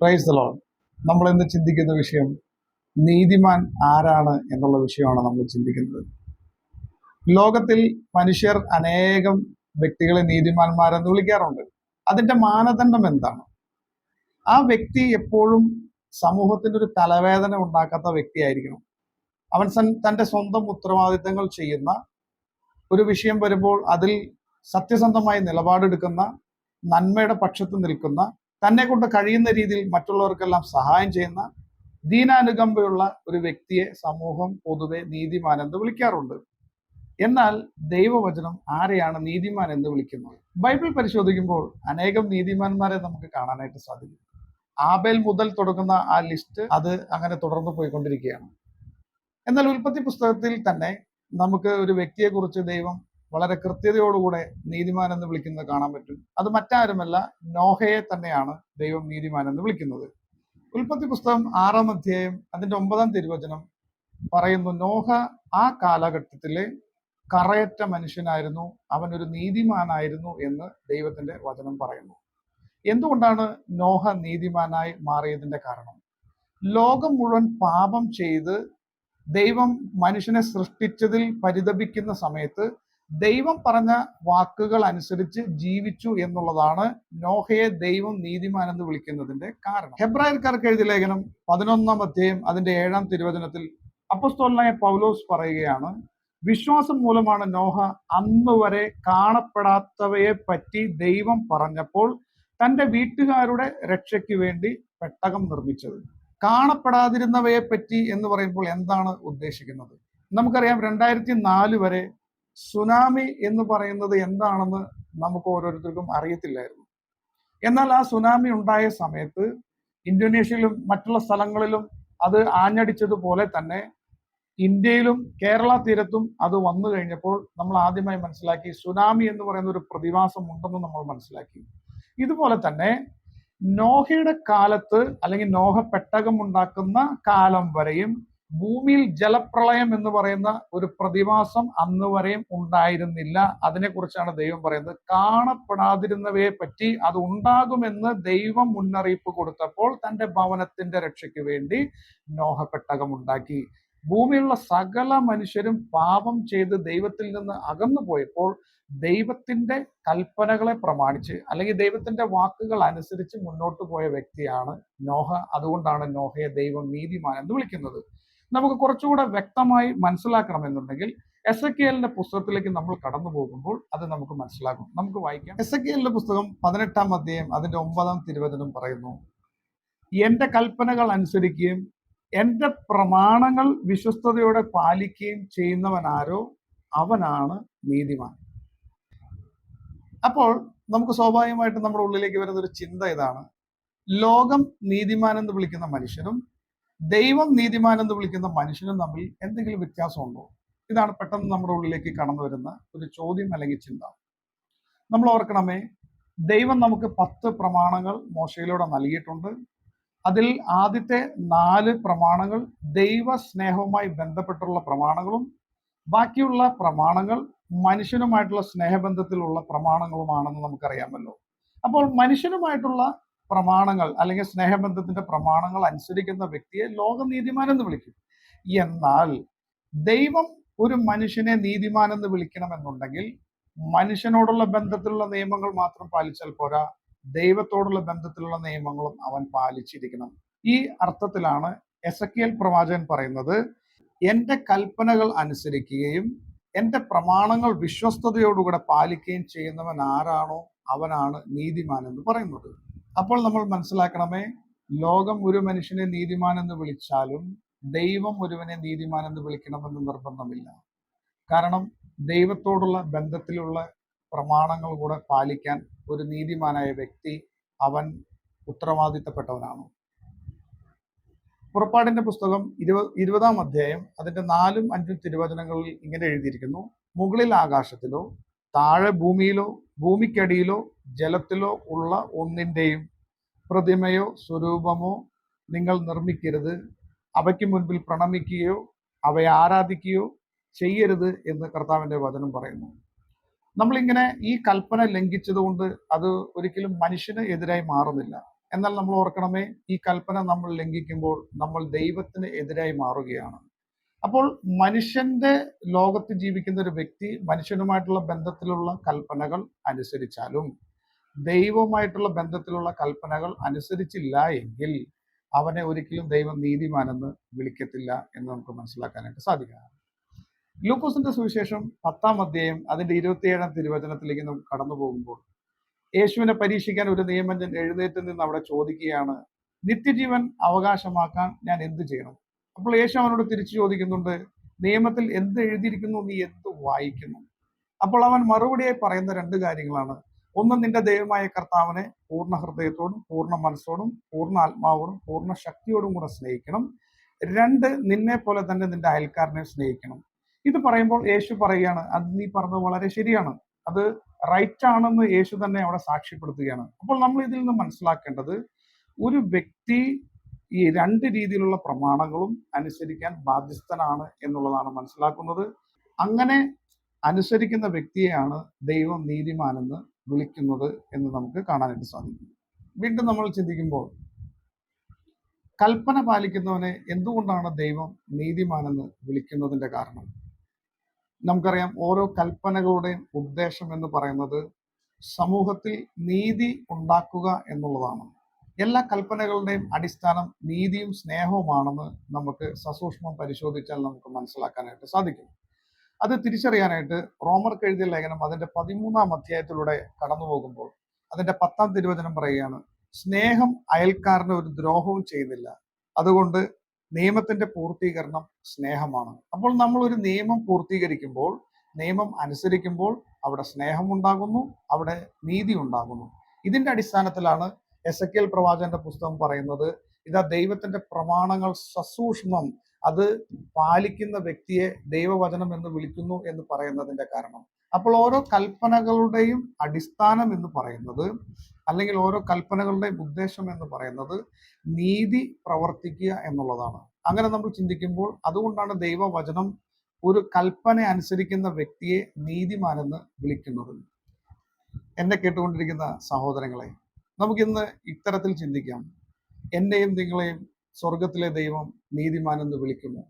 Praise the Lord. നമ്മൾ ഇന്ന് ചിന്തിക്കുന്ന വിഷയം നീതിമാൻ ആരാണ് എന്നുള്ള വിഷയമാണ് നമ്മൾ ചിന്തിക്കുന്നത്. ലോകത്തിൽ മനുഷ്യർ അനേകം വ്യക്തികളെ നീതിമാന്മാരെന്ന് വിളിക്കാറുണ്ട്. അതിന്റെ മാനദണ്ഡം എന്താണ്? ആ വ്യക്തി എപ്പോഴും സമൂഹത്തിന് ഒരു തലവേദന ഉണ്ടാക്കാത്ത വ്യക്തിയായിരിക്കണം. അവൻ തന്റെ സ്വന്തം ഉത്തരവാദിത്തങ്ങൾ ചെയ്യുന്ന, ഒരു വിഷയം വരുമ്പോൾ അതിൽ സത്യസന്ധമായി നിലപാടെടുക്കുന്ന, നന്മയുടെ പക്ഷത്ത് നിൽക്കുന്ന, തന്നെ കൊണ്ട് കഴിയുന്ന രീതിയിൽ മറ്റുള്ളവർക്കെല്ലാം സഹായം ചെയ്യുന്ന, ദീനാനുകമ്പയുള്ള ഒരു വ്യക്തിയെ സമൂഹം പൊതുവെ നീതിമാൻ എന്ന് വിളിക്കാറുണ്ട്. എന്നാൽ ദൈവവചനം ആരെയാണ് നീതിമാൻ എന്ന് വിളിക്കുന്നത്? ബൈബിൾ പരിശോധിക്കുമ്പോൾ അനേകം നീതിമാന്മാരെ നമുക്ക് കാണാനായിട്ട് സാധിക്കും. ആബേൽ മുതൽ തുടങ്ങുന്ന ആ ലിസ്റ്റ് അത് അങ്ങനെ തുടർന്ന് പോയിക്കൊണ്ടിരിക്കുകയാണ്. എന്നാൽ ഉൽപ്പത്തി പുസ്തകത്തിൽ തന്നെ നമുക്ക് ഒരു വ്യക്തിയെ കുറിച്ച് ദൈവം വളരെ കൃത്യതയോടുകൂടെ നീതിമാൻ എന്ന് വിളിക്കുന്നത് കാണാൻ പറ്റും. അത് മറ്റാരുമല്ല, നോഹയെ തന്നെയാണ് ദൈവം നീതിമാൻ എന്ന് വിളിക്കുന്നത്. ഉൽപ്പത്തി പുസ്തകം 6-ാം അധ്യായം അതിന്റെ 9-ാം തിരുവചനം പറയുന്നു, നോഹ ആ കാലഘട്ടത്തിലെ കറയറ്റ മനുഷ്യനായിരുന്നു, അവൻ ഒരു നീതിമാനായിരുന്നു എന്ന് ദൈവത്തിന്റെ വചനം പറയുന്നു. എന്തുകൊണ്ടാണ് നോഹ നീതിമാനായി മാറിയതിന്റെ കാരണം? ലോകം മുഴുവൻ പാപം ചെയ്ത് ദൈവം മനുഷ്യനെ സൃഷ്ടിച്ചതിൽ പരിതപിക്കുന്ന സമയത്ത് ദൈവം പറഞ്ഞ വാക്കുകൾ അനുസരിച്ച് ജീവിച്ചു എന്നുള്ളതാണ് നോഹയെ ദൈവം നീതിമാൻ എന്ന് വിളിക്കുന്നതിന്റെ കാരണം. ഹെബ്രായർക്കാർക്ക് എഴുതിയ ലേഖനം 11-ാം അധ്യായം അതിന്റെ 7-ാം തിരുവചനത്തിൽ അപ്പോസ്തലനായ പൗലോസ് പറയുകയാണ്, വിശ്വാസം മൂലമാണ് നോഹ അന്ന് വരെ കാണപ്പെടാത്തവയെ പറ്റി ദൈവം പറഞ്ഞപ്പോൾ തന്റെ വീട്ടുകാരുടെ രക്ഷയ്ക്ക് വേണ്ടി പെട്ടകം നിർമ്മിച്ചത്. കാണപ്പെടാതിരുന്നവയെ പറ്റി എന്ന് പറയുമ്പോൾ എന്താണ് ഉദ്ദേശിക്കുന്നത്? നമുക്കറിയാം, 2004 വരെ സുനാമി എന്ന് പറയുന്നത് എന്താണെന്ന് നമുക്ക് ഓരോരുത്തർക്കും അറിയത്തില്ലായിരുന്നു. എന്നാൽ ആ സുനാമി ഉണ്ടായ സമയത്ത് ഇന്തോനേഷ്യയിലും മറ്റുള്ള സ്ഥലങ്ങളിലും അത് ആഞ്ഞടിച്ചതുപോലെ തന്നെ ഇന്ത്യയിലും കേരള തീരത്തും അത് വന്നു കഴിഞ്ഞപ്പോൾ നമ്മൾ ആദ്യമായി മനസ്സിലാക്കി സുനാമി എന്ന് പറയുന്ന ഒരു പ്രതിഭാസം ഉണ്ടെന്ന് നമ്മൾ മനസ്സിലാക്കി. ഇതുപോലെ തന്നെ നോഹയുടെ കാലത്ത് അല്ലെങ്കിൽ നോഹ പെട്ടകം ഉണ്ടാക്കുന്ന കാലം വരെയും ഭൂമിയിൽ ജലപ്രളയം എന്ന് പറയുന്ന ഒരു പ്രതിഭാസം അന്ന് വരെയും ഉണ്ടായിരുന്നില്ല. അതിനെക്കുറിച്ചാണ് ദൈവം പറയുന്നത്. കാണപ്പെടാതിരുന്നവയെ പറ്റി അത് ഉണ്ടാകുമെന്ന് ദൈവം മുന്നറിയിപ്പ് കൊടുത്തപ്പോൾ തന്റെ ഭവനത്തിന്റെ രക്ഷയ്ക്ക് വേണ്ടി നോഹ പെട്ടകം ഉണ്ടാക്കി. ഭൂമിയിലുള്ള സകല മനുഷ്യരും പാപം ചെയ്ത് ദൈവത്തിൽ നിന്ന് അകന്നു പോയപ്പോൾ ദൈവത്തിന്റെ കൽപ്പനകളെ പ്രമാണിച്ച് അല്ലെങ്കിൽ ദൈവത്തിന്റെ വാക്കുകൾ അനുസരിച്ച് മുന്നോട്ട് പോയ വ്യക്തിയാണ് നോഹ. അതുകൊണ്ടാണ് നോഹയെ ദൈവം നീതിമാൻ എന്ന് വിളിക്കുന്നത്. നമുക്ക് കുറച്ചുകൂടെ വ്യക്തമായി മനസ്സിലാക്കണമെന്നുണ്ടെങ്കിൽ എസെക്കിയേലിന്റെ പുസ്തകത്തിലേക്ക് നമ്മൾ കടന്നു പോകുമ്പോൾ അത് നമുക്ക് മനസ്സിലാകും. നമുക്ക് വായിക്കാം. എസെക്കിയേലിന്റെ പുസ്തകം 18-ാം അധ്യായം അതിന്റെ 9-ാം തിരുവചനം പറയുന്നു, എന്റെ കൽപ്പനകൾ അനുസരിക്കുകയും എന്റെ പ്രമാണങ്ങൾ വിശ്വസ്തയോടെ പാലിക്കുകയും ചെയ്യുന്നവനാരോ അവനാണ് നീതിമാൻ. അപ്പോൾ നമുക്ക് സ്വാഭാവികമായിട്ട് നമ്മുടെ ഉള്ളിലേക്ക് വരുന്ന ഒരു ചിന്ത ഇതാണ്, ലോകം നീതിമാൻ എന്ന് വിളിക്കുന്ന മനുഷ്യനും ദൈവം നീതിമാൻ എന്ന് വിളിക്കുന്ന മനുഷ്യനും തമ്മിൽ എന്തെങ്കിലും വ്യത്യാസമുണ്ടോ? ഇതാണ് പെട്ടെന്ന് നമ്മുടെ ഉള്ളിലേക്ക് കടന്നു വരുന്ന ഒരു ചോദ്യം അല്ലെങ്കിൽ ചിന്ത. നമ്മൾ ഓർക്കണമേ, ദൈവം നമുക്ക് 10 പ്രമാണങ്ങൾ മോശയിലൂടെ നൽകിയിട്ടുണ്ട്. അതിൽ ആദ്യത്തെ 4 പ്രമാണങ്ങൾ ദൈവ സ്നേഹവുമായി ബന്ധപ്പെട്ടുള്ള പ്രമാണങ്ങളും ബാക്കിയുള്ള പ്രമാണങ്ങൾ മനുഷ്യനുമായിട്ടുള്ള സ്നേഹബന്ധത്തിലുള്ള പ്രമാണങ്ങളുമാണെന്ന് നമുക്കറിയാമല്ലോ. അപ്പോൾ മനുഷ്യനുമായിട്ടുള്ള പ്രമാണങ്ങൾ അല്ലെങ്കിൽ സ്നേഹബന്ധത്തിന്റെ പ്രമാണങ്ങൾ അനുസരിക്കുന്ന വ്യക്തിയെ ലോക നീതിമാൻ എന്ന് വിളിക്കും. എന്നാൽ ദൈവം ഒരു മനുഷ്യനെ നീതിമാൻ എന്ന് വിളിക്കണമെന്നുണ്ടെങ്കിൽ മനുഷ്യനോടുള്ള ബന്ധത്തിലുള്ള നിയമങ്ങൾ മാത്രം പാലിച്ചാൽ പോരാ, ദൈവത്തോടുള്ള ബന്ധത്തിലുള്ള നിയമങ്ങളും അവൻ പാലിച്ചിരിക്കണം. ഈ അർത്ഥത്തിലാണ് എസെക്കിയേൽ പ്രവാചകൻ പറയുന്നത്, എന്റെ കൽപ്പനകൾ അനുസരിക്കുകയും എന്റെ പ്രമാണങ്ങൾ വിശ്വസ്തയോടുകൂടെ പാലിക്കുകയും ചെയ്യുന്നവൻ ആരാണോ അവനാണ് നീതിമാൻ എന്ന് പറയുന്നത്. അപ്പോൾ നമ്മൾ മനസ്സിലാക്കണമേ, ലോകം ഒരു മനുഷ്യനെ നീതിമാൻ എന്ന് വിളിച്ചാലും ദൈവം ഒരുവനെ നീതിമാൻ എന്ന് വിളിക്കണമെന്ന് നിർബന്ധമില്ല. കാരണം ദൈവത്തോടുള്ള ബന്ധത്തിലുള്ള പ്രമാണങ്ങൾ കൂടെ പാലിക്കാൻ ഒരു നീതിമാനായ വ്യക്തി അവൻ ഉത്തരവാദിത്തപ്പെട്ടവനാണ്. പുറപ്പാടിന്റെ പുസ്തകം 20-ാം അധ്യായം അതിന്റെ 4-ഉം 5-ഉം തിരുവചനങ്ങളിൽ ഇങ്ങനെ എഴുതിയിരിക്കുന്നു, മുകളിൽ ആകാശത്തിലോ താഴെ ഭൂമിയിലോ ഭൂമിക്കടിയിലോ ജലത്തിലോ ഉള്ള ഒന്നിന്റെയും പ്രതിമയോ സ്വരൂപമോ നിങ്ങൾ നിർമ്മിക്കരുത്, അവയ്ക്ക് മുൻപിൽ പ്രണമിക്കുകയോ അവയെ ആരാധിക്കുകയോ ചെയ്യരുത് എന്ന് കർത്താവിന്റെ വചനം പറയുന്നു. നമ്മളിങ്ങനെ ഈ കൽപ്പന ലംഘിച്ചതുകൊണ്ട് അത് ഒരിക്കലും മനുഷ്യന് എതിരായി മാറുന്നില്ല. എന്നാൽ നമ്മൾ ഓർക്കണമേ, ഈ കൽപ്പന നമ്മൾ ലംഘിക്കുമ്പോൾ നമ്മൾ ദൈവത്തിന് എതിരായി മാറുകയാണ്. അപ്പോൾ മനുഷ്യന്റെ ലോകത്ത് ജീവിക്കുന്ന ഒരു വ്യക്തി മനുഷ്യനുമായിട്ടുള്ള ബന്ധത്തിലുള്ള കൽപ്പനകൾ അനുസരിച്ചാലും ദൈവവുമായിട്ടുള്ള ബന്ധത്തിലുള്ള കൽപ്പനകൾ അനുസരിച്ചില്ല എങ്കിൽ അവനെ ഒരിക്കലും ദൈവം നീതിമാനെന്ന് വിളിക്കത്തില്ല എന്ന് നമുക്ക് മനസ്സിലാക്കാനായിട്ട് സാധിക്കുക. ലൂക്കോസിന്റെ സുവിശേഷം 10-ാം അധ്യായം അതിന്റെ 27-ാം തിരുവചനത്തിലേക്ക് നമുക്ക് കടന്നു പോകുമ്പോൾ യേശുവിനെ പരീക്ഷിക്കാൻ ഒരു നിയമജ്ഞൻ എഴുന്നേറ്റ് നിന്ന് അവിടെ ചോദിക്കുകയാണ്, നിത്യജീവൻ അവകാശമാക്കാൻ ഞാൻ എന്ത് ചെയ്യണം? അപ്പോൾ യേശു അവനോട് തിരിച്ചു ചോദിക്കുന്നുണ്ട്, നിയമത്തിൽ എന്ത് എഴുതിയിരിക്കുന്നു, നീ എന്ത് വായിക്കുന്നു? അപ്പോൾ അവൻ മറുപടിയായി പറയുന്ന രണ്ട് കാര്യങ്ങളാണ്. ഒന്ന്, നിന്റെ ദൈവമായ കർത്താവിനെ പൂർണ്ണ ഹൃദയത്തോടും പൂർണ്ണ മനസ്സോടും പൂർണ്ണ ആത്മാവോടും പൂർണ്ണ ശക്തിയോടും കൂടെ സ്നേഹിക്കണം. രണ്ട്, നിന്നെ പോലെ തന്നെ നിന്റെ അയൽക്കാരനെ സ്നേഹിക്കണം. ഇത് പറയുമ്പോൾ യേശു പറയുകയാണ്, അത് നീ പറഞ്ഞത് വളരെ ശരിയാണ്, അത് റൈറ്റ് ആണെന്ന് യേശു തന്നെ അവിടെ സാക്ഷ്യപ്പെടുത്തുകയാണ്. അപ്പോൾ നമ്മൾ ഇതിൽ നിന്ന് മനസ്സിലാക്കേണ്ടത്, ഒരു വ്യക്തി ഈ രണ്ട് രീതിയിലുള്ള പ്രമാണങ്ങളും അനുസരിക്കാൻ ബാധ്യസ്ഥനാണ് എന്നുള്ളതാണ് മനസ്സിലാക്കുന്നത്. അങ്ങനെ അനുസരിക്കുന്ന വ്യക്തിയെയാണ് ദൈവം നീതിമാനെന്ന് വിളിക്കുന്നത് എന്ന് നമുക്ക് കാണാനായിട്ട് സാധിക്കും. വീണ്ടും നമ്മൾ ചിന്തിക്കുമ്പോൾ, കൽപ്പന പാലിക്കുന്നവനെ എന്തുകൊണ്ടാണ് ദൈവം നീതിമാനെന്ന് വിളിക്കുന്നതിന്റെ കാരണം? നമുക്കറിയാം, ഓരോ കൽപ്പനകളുടെയും ഉദ്ദേശം എന്ന് പറയുന്നത് സമൂഹത്തിൽ നീതി ഉണ്ടാക്കുക എന്നുള്ളതാണ്. എല്ലാ കൽപ്പനകളുടെയും അടിസ്ഥാനം നീതിയും സ്നേഹവുമാണെന്ന് നമുക്ക് സസൂക്ഷ്മം പരിശോധിച്ചാൽ നമുക്ക് മനസ്സിലാക്കാനായിട്ട് സാധിക്കും. അത് തിരിച്ചറിയാനായിട്ട് റോമർക്ക് എഴുതിയ ലേഖനം അതിന്റെ 13-ാം അധ്യായത്തിലൂടെ കടന്നു പോകുമ്പോൾ അതിന്റെ 10-ാം തിരുവചനം പറയുകയാണ്, സ്നേഹം അയൽക്കാരന് ഒരു ദ്രോഹവും ചെയ്യുന്നില്ല, അതുകൊണ്ട് നിയമത്തിന്റെ പൂർത്തീകരണം സ്നേഹമാണ്. അപ്പോൾ നമ്മൾ ഒരു നിയമം പൂർത്തീകരിക്കുമ്പോൾ, നിയമം അനുസരിക്കുമ്പോൾ അവിടെ സ്നേഹം ഉണ്ടാകുന്നു, അവിടെ നീതി ഉണ്ടാകുന്നു. ഇതിന്റെ അടിസ്ഥാനത്തിലാണ് എസെക്കിയേൽ പ്രവാചകന്റെ പുസ്തകം പറയുന്നത്, ഇതാ ദൈവത്തിന്റെ പ്രമാണങ്ങൾ സസൂക്ഷ്മം അത് പാലിക്കുന്ന വ്യക്തിയെ ദൈവവചനം എന്ന് വിളിക്കുന്നു എന്ന് പറയുന്നതിന്റെ കാരണം. അപ്പോൾ ഓരോ കൽപ്പനകളുടെയും അടിസ്ഥാനം എന്ന് പറയുന്നത്, അല്ലെങ്കിൽ ഓരോ കൽപ്പനകളുടെയും ഉദ്ദേശം എന്ന് പറയുന്നത് നീതി പ്രവർത്തിക്കുക എന്നുള്ളതാണ്. അങ്ങനെ നമ്മൾ ചിന്തിക്കുമ്പോൾ അതുകൊണ്ടാണ് ദൈവവചനം ഒരു കൽപ്പന അനുസരിക്കുന്ന വ്യക്തിയെ നീതിമാനെന്ന് വിളിക്കുന്നത്. എന്നെ കേട്ടുകൊണ്ടിരിക്കുന്ന സഹോദരങ്ങളെ, നമുക്കിന്ന് ഇത്തരത്തിൽ ചിന്തിക്കാം. എന്നെയും നിങ്ങളെയും സ്വർഗത്തിലെ ദൈവം നീതിമാനെന്ന് വിളിക്കുന്നു.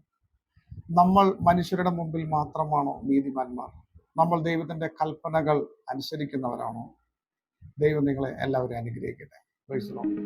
നമ്മൾ മനുഷ്യരുടെ മുമ്പിൽ മാത്രമാണോ നീതിമാന്മാർ? നമ്മൾ ദൈവത്തിന്റെ കൽപ്പനകൾ അനുസരിക്കുന്നവരാണോ? ദൈവം നിങ്ങളെ എല്ലാവരെയും അനുഗ്രഹിക്കട്ടെ. Praise the Lord.